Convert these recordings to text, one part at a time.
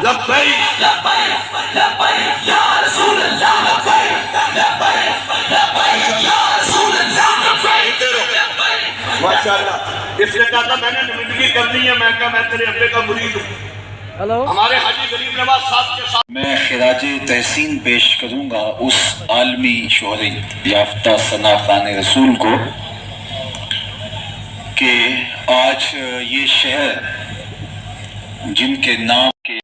لبیک لبیک لبیک یا رسول اللہ لبیک لبیک لبیک یا رسول اللہ لبیک لبیک. ماشاءاللہ. اس نے کہا تھا میں نے نمائندگی کرنی ہے. میں کہا میں تیرے ابے کا مرید ہوں. ہمارے حاجی غریب نواز صاحب کے ساتھ میں خراج تحسین پیش کروں گا اس عالمی شہرت یافتہ ثنا خوان رسول کو کہ آج یہ شہر جن کے نام کے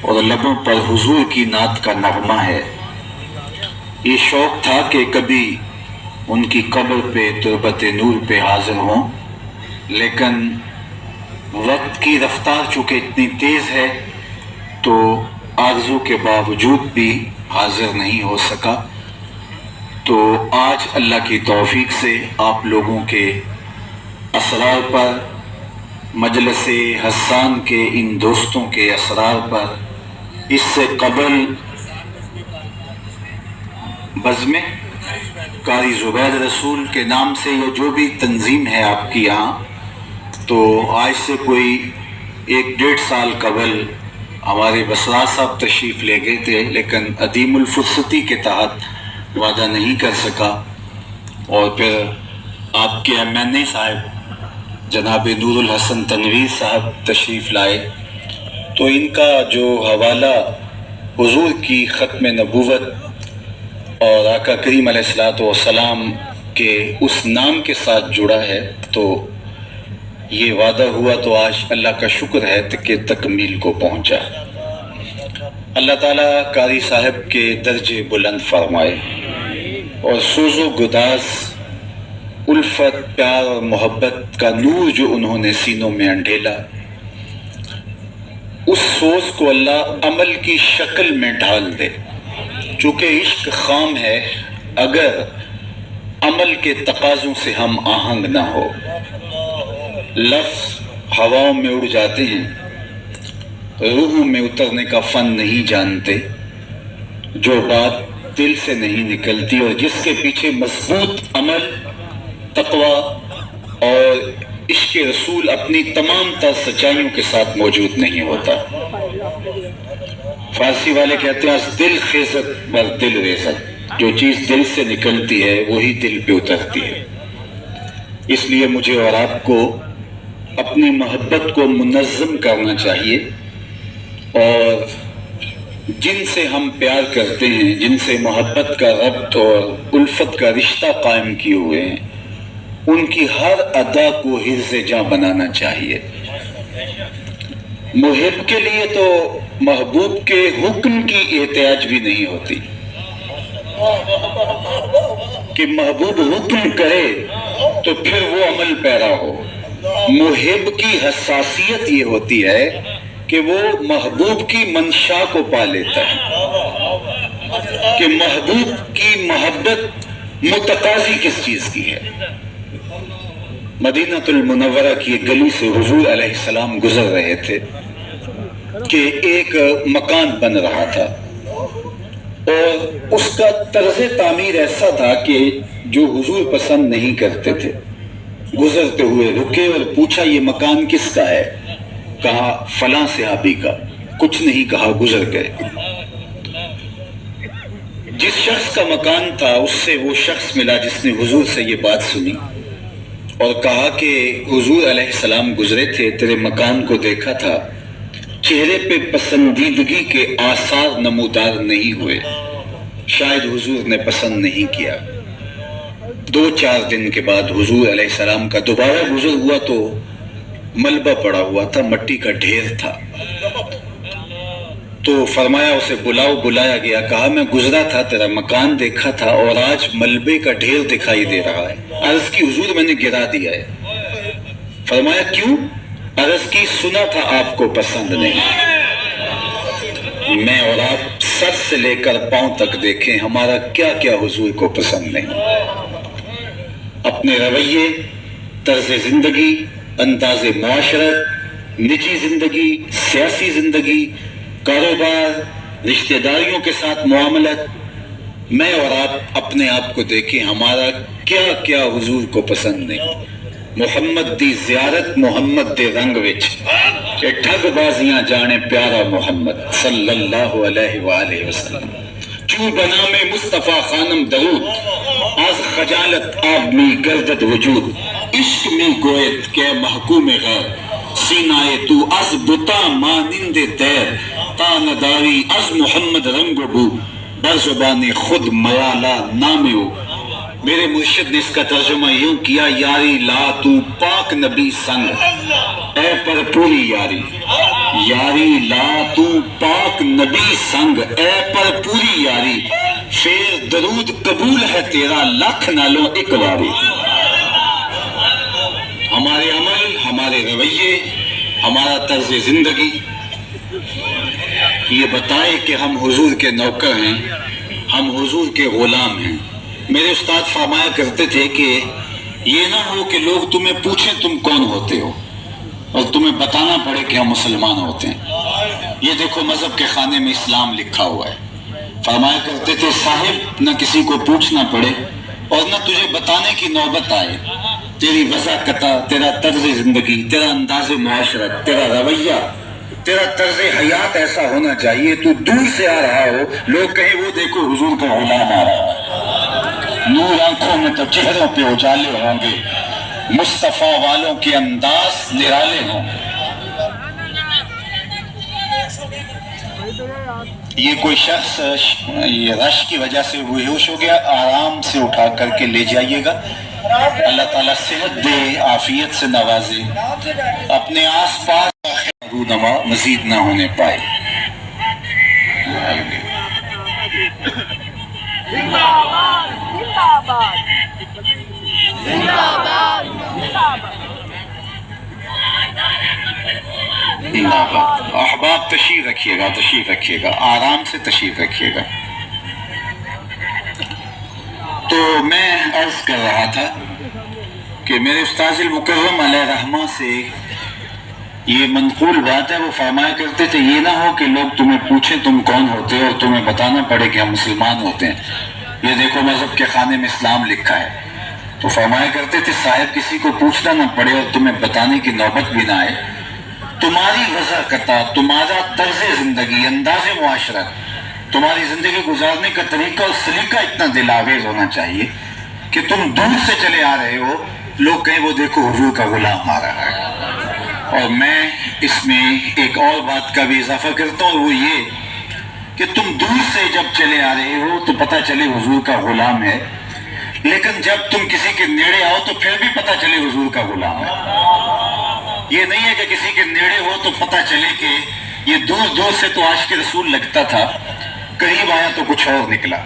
اور لبوں پر حضور کی نعت کا نغمہ ہے، یہ شوق تھا کہ کبھی ان کی قبر پہ تربت نور پہ حاضر ہوں، لیکن وقت کی رفتار چونکہ اتنی تیز ہے تو آرزو کے باوجود بھی حاضر نہیں ہو سکا. تو آج اللہ کی توفیق سے آپ لوگوں کے اسرار پر، مجلس حسان کے ان دوستوں کے اسرار پر، اس سے قبل بزم قاری زبیر رسول کے نام سے یہ جو بھی تنظیم ہے آپ کی یہاں، تو آج سے کوئی 1-1.5 سال قبل ہمارے بسرا صاحب تشریف لے گئے تھے، لیکن عدیم الفرصتی کے تحت وعدہ نہیں کر سکا. اور پھر آپ کے MNA صاحب جناب نور الحسن تنویر صاحب تشریف لائے، تو ان کا جو حوالہ حضور کی ختم نبوت اور آقا کریم علیہ السلام کے اس نام کے ساتھ جڑا ہے، تو یہ وعدہ ہوا تو آج اللہ کا شکر ہے کہ تکمیل کو پہنچا. اللہ تعالیٰ قاری صاحب کے درجے بلند فرمائے اور سوز و گداز، الفت، پیار اور محبت کا نور جو انہوں نے سینوں میں انڈھیلا، اس سوز کو اللہ عمل کی شکل میں ڈھال دے. چونکہ عشق خام ہے، اگر عمل کے تقاضوں سے ہم آہنگ نہ ہو. لفظ ہواؤں میں اڑ جاتے ہیں، روحوں میں اترنے کا فن نہیں جانتے. جو بات دل سے نہیں نکلتی اور جس کے پیچھے مضبوط عمل، تقوی اور عشق رسول اپنی تمام تر سچائیوں کے ساتھ موجود نہیں ہوتا. فارسی والے کہتے ہیں از دل خیزت بر دل ریزت، جو چیز دل سے نکلتی ہے وہی دل پہ اترتی ہے. اس لیے مجھے اور آپ کو اپنی محبت کو منظم کرنا چاہیے، اور جن سے ہم پیار کرتے ہیں، جن سے محبت کا ربط اور الفت کا رشتہ قائم کیے ہوئے ہیں، ان کی ہر ادا کو حرز جاں بنانا چاہیے. محب کے لیے تو محبوب کے حکم کی احتیاج بھی نہیں ہوتی کہ محبوب حکم کرے تو پھر وہ عمل پیرا ہو. محب کی حساسیت یہ ہوتی ہے کہ وہ محبوب کی منشا کو پا لیتا ہے کہ محبوب کی محبت متقاضی کس چیز کی ہے. مدینہ المنورہ کی ایک گلی سے حضور علیہ السلام گزر رہے تھے کہ ایک مکان بن رہا تھا، اور اس کا طرز تعمیر ایسا تھا کہ جو حضور پسند نہیں کرتے تھے. گزرتے ہوئے رکے اور پوچھا یہ مکان کس کا ہے؟ کہا فلاں صحابی کا. کچھ نہیں کہا، گزر گئے. جس شخص کا مکان تھا اس سے وہ شخص ملا جس نے حضور سے یہ بات سنی اور کہا کہ حضور علیہ السلام گزرے تھے، تیرے مکان کو دیکھا تھا، چہرے پہ پسندیدگی کے آثار نمودار نہیں ہوئے، شاید حضور نے پسند نہیں کیا. 2-4 دن کے بعد حضور علیہ السلام کا دوبارہ گزر ہوا تو ملبہ پڑا ہوا تھا، مٹی کا ڈھیر تھا. تو فرمایا اسے بلاؤ. بلایا گیا. کہا میں گزرا تھا، تیرا مکان دیکھا تھا اور آج ملبے کا ڈھیر دکھائی دے رہا ہے. عرض کی حضور میں نے گرا دیا ہے. فرمایا کیوں؟ عرض کی سنا تھا آپ کو پسند نہیں. میں اور آپ سر سے لے کر پاؤں تک دیکھیں ہمارا کیا کیا حضور کو پسند نہیں. اپنے رویے، طرز زندگی، انداز معاشرت، نجی زندگی، سیاسی زندگی، کاروبار، رشتہ داریوں کے ساتھ معاملت، میں اور آپ اپنے آپ کو دیکھیں ہمارا کیا کیا حضور کو پسند نہیں. محمد دی زیارت محمد دے رنگ وچ اے ٹھگ بازیاں جانے پیارا محمد صلی اللہ علیہ وآلہ وسلم کیوں بنام مصطفیٰ خانم درود از خجالت آب می گردد وجود عشق می گویت کہ محکوم غیر سینائے تو از بتا مانند تیر تا نداری از محمد رنگ بو بر زبان خود میالا نامیو. میرے مرشد نے اس کا ترجمہ یوں کیا یاری لا تو پاک نبی سنگ اے پر پوری یاری یاری لا تو پاک نبی سنگ اے پر پوری یاری پھر درود قبول ہے تیرا لاکھ نالوں ایک واری. ہمارے عمل ہمارے رویے ہمارا طرز زندگی یہ بتائے کہ ہم حضور کے نوکر ہیں ہم حضور کے غلام ہیں. میرے استاد فرمایا کرتے تھے کہ یہ نہ ہو کہ لوگ تمہیں پوچھیں تم کون ہوتے ہو اور تمہیں بتانا پڑے کہ ہم مسلمان ہوتے ہیں. یہ دیکھو مذہب کے خانے میں اسلام لکھا ہوا ہے. فرمایا کرتے تھے صاحب نہ کسی کو پوچھنا پڑے اور نہ تجھے بتانے کی نوبت آئے. تیری وضاحت تیرا طرز زندگی تیرا انداز معاشرت تیرا رویہ تیرا طرز حیات ایسا ہونا چاہیے تو دور سے آ رہا ہو لوگ کہیں وہ دیکھو حضور کا غلام آ رہا ہے. نور آنکھوں میں تو چہروں پہ اجالے ہوں گے مصطفیٰ والوں کے انداز نرالے ہوں. یہ کوئی شخص یہ رش کی وجہ سے بے ہوش ہو گیا آرام سے اٹھا کر کے لے جائیے گا. اللہ تعالیٰ صحت دے عافیت سے نوازے اپنے آس پاس رونما مزید نہ ہونے پائے. احباب تشریف رکھیے گا آرام سے تشریف رکھیے گا. تو میں عرض کر رہا تھا کہ میرے استاذ المکرم علیہ رحمہ سے یہ منقول بات ہے. وہ فرمایا کرتے تھے یہ نہ ہو کہ لوگ تمہیں پوچھیں تم کون ہوتے ہو اور تمہیں بتانا پڑے کہ ہم مسلمان ہوتے ہیں. یہ دیکھو مذہب کے خانے میں اسلام لکھا ہے. تو فرمایا کرتے تھے صاحب کسی کو پوچھنا نہ پڑے اور تمہیں بتانے کی نوبت بھی نہ آئے. تمہاری وضاحت تمہارا طرز زندگی انداز معاشرت تمہاری زندگی گزارنے کا طریقہ اور سلیقہ اتنا دل آویز ہونا چاہیے کہ تم دور سے چلے آ رہے ہو لوگ کہیں وہ دیکھو حضور کا غلام آ رہا ہے. اور میں اس میں ایک اور بات کا بھی اضافہ کرتا ہوں اور وہ یہ کہ تم دور سے جب چلے آ رہے ہو تو پتہ چلے حضور کا غلام ہے لیکن جب تم کسی کے نیڑے آؤ تو پھر بھی پتہ چلے حضور کا غلام ہے. یہ نہیں ہے کہ کسی کے نیڑے ہو تو پتہ چلے کہ یہ دور دور سے تو عاشق رسول لگتا تھا قریب آیا تو کچھ اور نکلا.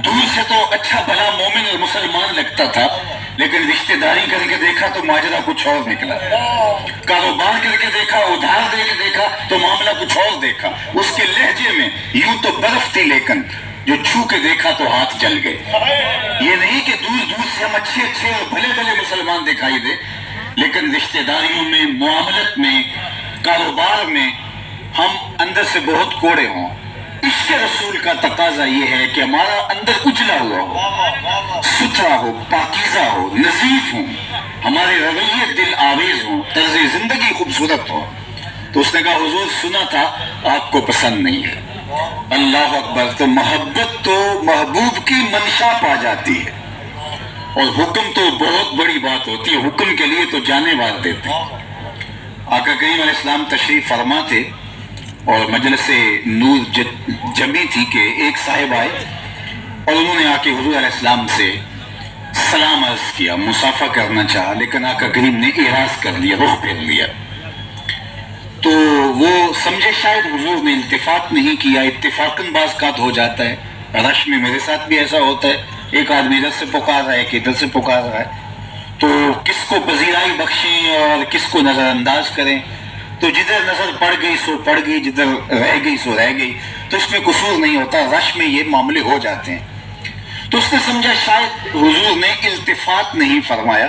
دور سے تو اچھا بھلا مومن اور مسلمان لگتا تھا لیکن رشتہ داری کر کے دیکھا تو ماجرا کچھ اور نکلا. کاروبار کر کے دیکھا ادھار دے کے دیکھا تو معاملہ کچھ اور دیکھا. اس کے لہجے میں یوں تو برف تھی لیکن جو چھو کے دیکھا تو ہاتھ جل گئے. یہ نہیں کہ دور دور سے ہم اچھے اور بھلے بھلے مسلمان دکھائی دے لیکن رشتہ داریوں میں معاملت میں کاروبار میں ہم اندر سے بہت کوڑے ہوں. عشق رسول کا تقاضا یہ ہے کہ ہمارا اندر اجلا ہوا ہو ستھرا ہو پاکیزہ ہو نظیف ہو ہمارے رویے دل آویز ہوں طرز زندگی خوبصورت ہو. تو اس نے کہا حضور سنا تھا آپ کو پسند نہیں ہے. اللہ اکبر. تو محبت تو محبوب کی منشا پا جاتی ہے اور حکم تو بہت بڑی بات ہوتی ہے. حکم کے لیے تو جانے بات دیتے ہیں. آقا کریم علیہ السلام تشریف فرما تھے اور مجلس نور جمی تھی کہ ایک صاحب آئے اور انہوں نے آ کے حضور علیہ السلام سے سلام عرض کیا مصافحہ کرنا چاہا لیکن آقا کریم نے اعراض کر لیا رخ پھیر لیا. تو وہ سمجھے شاید حضور نے التفات نہیں کیا. اتفاقاً بعض اوقات ہو جاتا ہے رش میں میرے ساتھ بھی ایسا ہوتا ہے ایک آدمی ادھر سے پکار رہا ہے کہ ادھر سے پکار رہا ہے تو کس کو پذیرائی بخشیں اور کس کو نظر انداز کریں. تو جدھر نظر پڑ گئی سو پڑ گئی جدھر رہ گئی سو رہ گئی. تو اس میں قصور نہیں ہوتا رش میں یہ معاملے ہو جاتے ہیں. تو اس نے سمجھا شاید حضور نے التفات نہیں فرمایا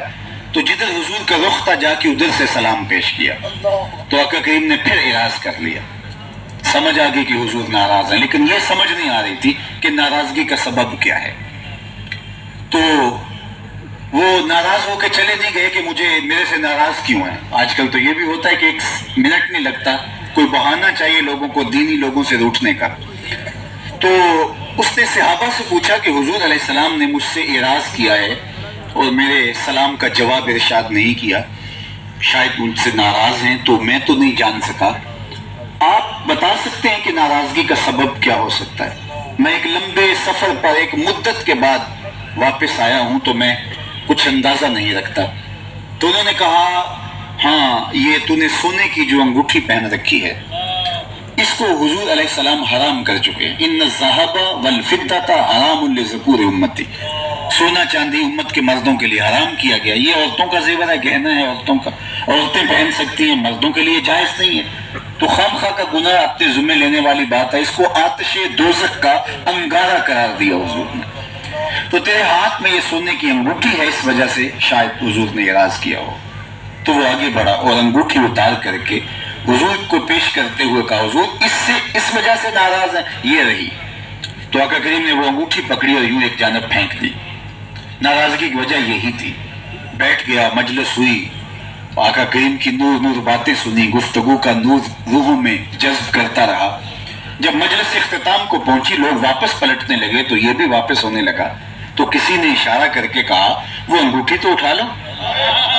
تو جدھر حضور کا رخ تھا جا کے ادھر سے سلام پیش کیا. تو آقا کریم نے پھر اعراض کر لیا. سمجھ آ گئی کہ حضور ناراض ہیں لیکن یہ سمجھ نہیں آ رہی تھی کہ ناراضگی کا سبب کیا ہے. تو وہ ناراض ہو کے چلے نہیں گئے کہ مجھے میرے سے ناراض کیوں ہیں. آج کل تو یہ بھی ہوتا ہے کہ ایک منٹ نہیں لگتا, کوئی بہانہ چاہیے لوگوں کو دینی لوگوں سے روٹنے کا. تو اس نے صحابہ سے پوچھا کہ حضور علیہ السلام نے مجھ سے اعراض کیا ہے اور میرے سلام کا جواب ارشاد نہیں کیا, شاید مجھ سے ناراض ہیں, تو میں تو نہیں جان سکا. آپ بتا سکتے ہیں کہ ناراضگی کا سبب کیا ہو سکتا ہے؟ میں ایک لمبے سفر پر ایک مدت کے بعد واپس آیا ہوں تو میں کچھ اندازہ نہیں رکھتا. تو انہوں نے کہا ہاں, یہ تو نے سونے کی جو انگوٹھی پہن رکھی ہے اس کو حضور علیہ السلام حرام کر چکے ہیں. ان الذهب والفضة حرام لذکور امتی, سونا چاندی امت کے مردوں کے لیے حرام کیا گیا. یہ عورتوں کا زیور ہے, گہنا ہے عورتوں کا, عورتیں پہن سکتی ہیں, مردوں کے لیے جائز نہیں ہے. تو خام خواہ کا گناہ اپنے ذمہ لینے والی بات ہے. اس کو آتش دوزخ کا انگارہ قرار دیا حضور نے. تو تیرے ہاتھ میں یہ سونے کی انگوٹھی ہے, اس وجہ سے شاید حضور نے اعراض کیا ہو. تو وہ آگے بڑھا اور انگوٹھی اتار کر کے حضور کو پیش کرتے ہوئے کہا حضور اس وجہ سے ناراض ہے, یہ رہی. تو آقا کریم نے وہ انگوٹھی پکڑی اور یوں ایک جانب پھینک دی. ناراضگی کی وجہ یہی تھی. بیٹھ گیا, مجلس ہوئی, آقا کریم کی نور نور باتیں سنی, گفتگو کا نور روحوں میں جذب کرتا رہا. جب مجلس اختتام کو پہنچی, لوگ واپس پلٹنے لگے تو یہ بھی واپس ہونے لگا. تو کسی نے اشارہ کر کے کہا وہ انگوٹھی تو اٹھا لو,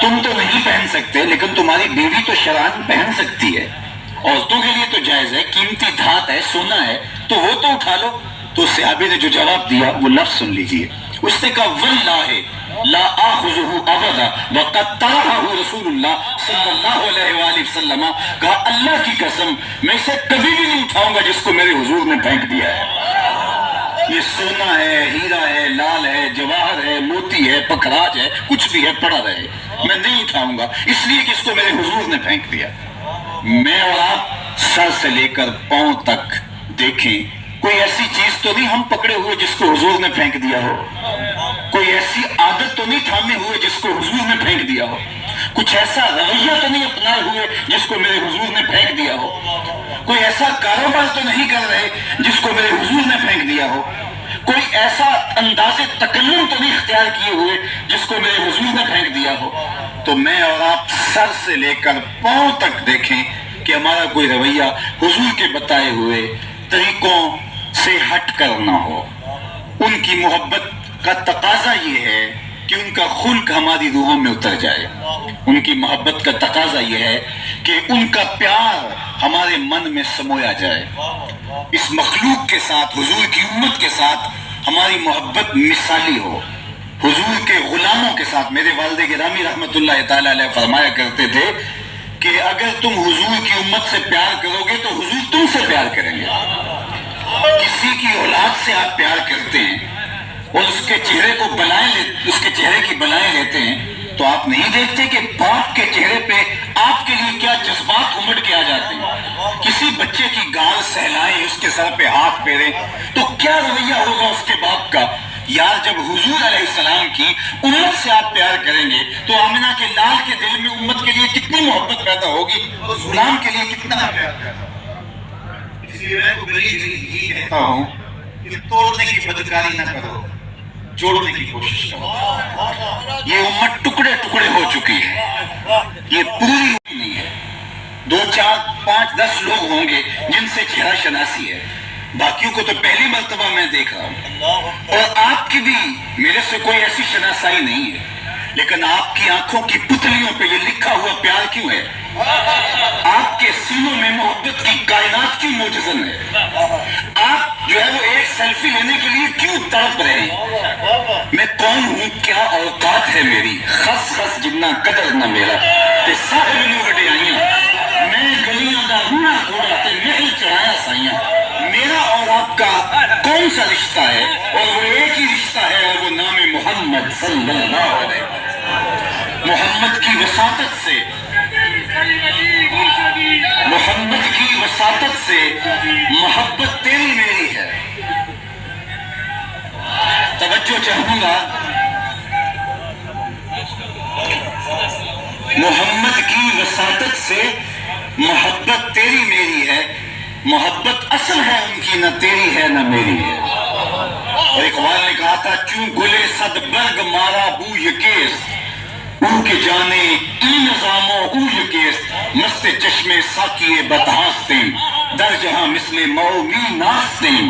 تم تو نہیں پہن سکتے لیکن تمہاری بیوی تو شران پہن سکتی ہے, عورتوں کے لیے تو جائز ہے, قیمتی دھات ہے, سونا ہے, تو وہ تو اٹھا لو. تو صحابی نے جو جواب دیا وہ لفظ سن لیجئے. اس نے کہا واللہ لا آخذہ ابدا وقد طرحہ رسول اللہ صلی اللہ علیہ وآلہ وسلم, کہا اللہ کی قسم میں اسے کبھی بھی نہیں اٹھاؤں گا جس کو میرے حضور نے پھینک دیا ہے. یہ سونا ہے, ہیرا ہے, لال ہے, جواہر ہے, موتی ہے, پکھراج ہے, کچھ بھی ہے, پڑا رہے, میں نہیں اٹھاؤں گا اس لیے کہ اس کو میرے حضور نے پھینک دیا. میں اور آپ سر سے لے کر پاؤں تک دیکھیں, کوئی ایسی چیز تو نہیں ہم پکڑے ہوئے جس کو حضور نے پھینک دیا ہو, کوئی ایسی عادت تو نہیں تھامے ہوئے جس کو حضور نے پھینک دیا ہو, کچھ ایسا رویہ تو نہیں اپنائے ہوئے جس کو میرے حضور نے پھینک دیا ہو, کوئی ایسا کاروبار تو نہیں کر رہے جس کو میرے حضور نے پھینک دیا ہو, کوئی ایسا انداز تکلم تو نہیں اختیار کیے ہوئے جس کو میرے حضور نے پھینک دیا ہو. تو میں اور آپ سر سے لے کر پاؤں تک دیکھیں کہ ہمارا کوئی رویہ حضور کے بتائے ہوئے طریقوں سے ہٹ کر نہ ہو. ان کی محبت کا تقاضا یہ ہے کہ ان کا خلق ہماری روحوں میں اتر جائے. ان کی محبت کا تقاضا یہ ہے کہ ان کا پیار ہمارے من میں سمویا جائے. اس مخلوق کے ساتھ, حضور کی امت کے ساتھ ہماری محبت مثالی ہو. حضور کے غلاموں کے ساتھ میرے والد گرامی رحمت اللہ تعالی علیہ فرمایا کرتے تھے کہ اگر تم حضور کی امت سے پیار کرو گے تو حضور تم سے پیار کریں گے. کسی کی اولاد سے آپ پیار کرتے ہیں اور اس کے چہرے کو اس کے چہرے کی بلائیں لیتے ہیں تو آپ نہیں دیکھتے کہ باپ کے چہرے پہ آپ کے لیے کیا جذبات امڑ کے آ جاتے ہیں. کسی بچے کی گال سہلائیں, اس کے سر پہ ہاتھ پھیریں تو کیا رویہ ہوگا اس کے باپ کا. یار جب حضور علیہ السلام کی امت سے آپ پیار کریں گے تو آمنہ کے لال کے دل میں امت کے لیے کتنی محبت پیدا ہوگی, اس غلام کے لیے کتنا پیار پیدا ہوگا. اس لیے میں کو بڑی کہتا ہوں کہ توڑنے کی بدکاری نہ کرو, جوڑنے کی کوشش کرو. یہ امت ٹکڑے ٹکڑے ہو چکی ہے, یہ پوری نہیں ہے. 2 4 5 10 لوگ ہوں گے جن سے چہرہ شناسی ہے, باقیوں کو تو پہلی مرتبہ میں دیکھ رہا ہوں. اور آپ کی بھی میرے سے کوئی ایسی شناسائی نہیں ہے, لیکن آپ کی آنکھوں کی پتلیوں پہ یہ لکھا ہوا پیار کیوں ہے؟ آپ کے سینوں میں محبت کی کائنات کیوں موجزن ہے؟ آپ جو ہے وہ ایک سیلفی لینے کے لیے کیوں تڑپ رہے ہیں؟ میں کون ہوں, کیا اوقات ہے میری, خس خس جنہ قدر نہ میرا تے صاحب نو وڈیائیاں, میں گلیاں دا رونا گھوڑا تے محل چڑھایا سائیاں. میرا اور آپ کا کون سا رشتہ ہے؟ اور وہ ایک ہی رشتہ ہے اور وہ نام محمد صلی اللہ علیہ وسلم. محمد کی وساطت سے, محمد کی وساطت سے محبت تیری میری ہے. توجہ چاہوں گا, محمد کی وساطت سے محبت تیری میری ہے. محبت اصل ہے ان کی, نہ تیری ہے نہ میری ہے. اور اقبال نے کہا تھا چوں گلے صد برگ مارا بو یکیس او کے جانے ای نظامو او یکیس مست چشمے ساکیے بتہاستیں در جہاں مثل مومی ناستیں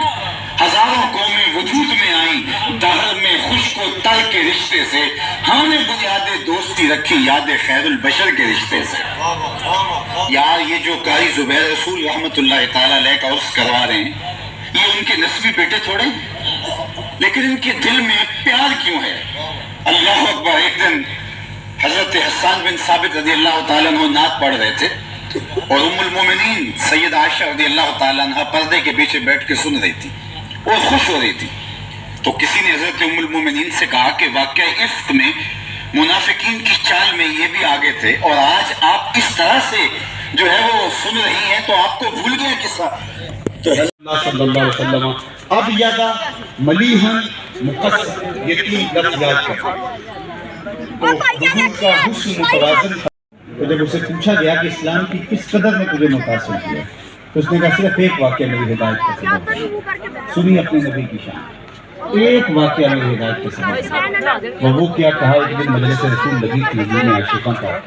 ہزاروں قومیں وجود میں آئیں دہر میں خشک و تر کے رشتے سے ہم نے بنیاد دوستی رکھی یاد خیر البشر کے رشتے سے. یار یہ جو قاری زبیر رسول رحمت اللہ تعالیٰ علیہ کا عرس کروا رہے ہیں یہ ان کے نسبی بیٹے تھوڑے لیکن ان کے دل میں پیار کیوں ہے. اللہ اکبر. ایک دن حضرت حسان بن ثابت رضی اللہ تعالیٰ عنہ نعت پڑھ رہے تھے اور ام المومنین سید عائشہ رضی اللہ تعالیٰ عنہ پردے کے پیچھے بیٹھ کے سن رہی تھی اور خوش ہو رہی تھی. تو کسی نے حضرت ام المومنین سے کہا کہ واقعہ افک میں منافقین کی چال میں یہ بھی آگے تھے اور آج آپ اس طرح سے جو ہے وہ سن رہی ہیں تو آپ کو بھول گیا قصہ. تو اللہ صلی اللہ علیہ وسلم اب یادا ملیحن مقصد یہ تین لفظ یاد کریں. تو حضور کا حسن متوازن تھا. تو جب اسے پوچھا گیا کہ اسلام کی کس قدر میں تجھے متاثر کیا تو اس نے کہا صرف ایک واقعہ میری ہدایت کا سبب ہے. سنی اپنے نبی کی شان. ایک واقعہ میری ہدایت کا سبب ہے. وہ کیا کہا ایک دن مجلس رسول لگی تھی حضور نے عاشقوں کا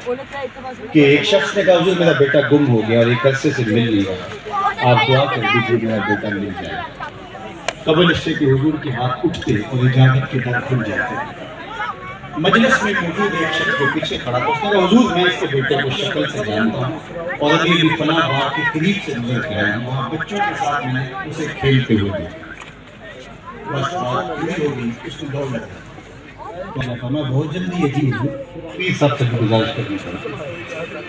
کہ ایک شخص نے کہا حضور میرا بیٹا گم ہو گیا اور ایک عرصے سے مل نہیں رہا آپ دعا کر دیجیے میرا بیٹا مل جائے. قبل اس سے کہ حضور کے ہاتھ اٹھتے اور اجازت کے در کھل جاتے. مجلس میں موجود ایک شخص کے پیچھے کھڑا تھا. اس نے کہا حضور میں اس کے بیٹے کو شکل سے جانتا ہوں اور ابھی بھی فلاں باغ کے قریب سے گزر کے آیا ہوں وہاں بچوں کے ساتھ میں اسے کھیلتے ہوئے دیکھا. بس بات پوری ہو گئی. اس نے دوڑ لگا میں بہت جلدی ہے جی حضور پلیز سب سے گزارش کرنی پڑی.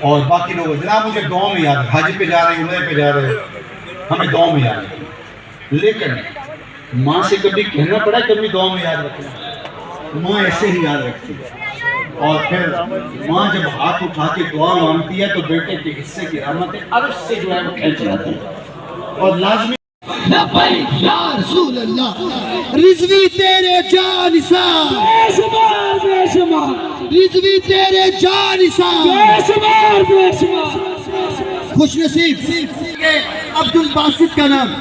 اور باقی لوگ جناب مجھے دعاؤں میں یاد حج پہ جا رہے ہیں عمرے پہ جا رہے ہیں ہمیں دعاؤں میں یاد رکھنا. لیکن ماں سے کبھی کہنا پڑا کبھی دعاؤں میں یاد رکھنا. ماں ایسے ہی یاد رکھتی ہے اور پھر ماں جب ہاتھ اٹھا کے دعا مانگتی ہے تو بیٹے کے حصے کی رحمتیں عرش سے جو ہے وہ کھینچ جاتی ہے. اور لازمی لبیک یا رسول اللہ رضوی تیرے جان نثار بے شمار بے شمار رضوی تیرے جان نثار بے شمار بے شمار. خوش نصیب عبد الباسط کا نام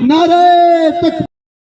نعرہ تکبیر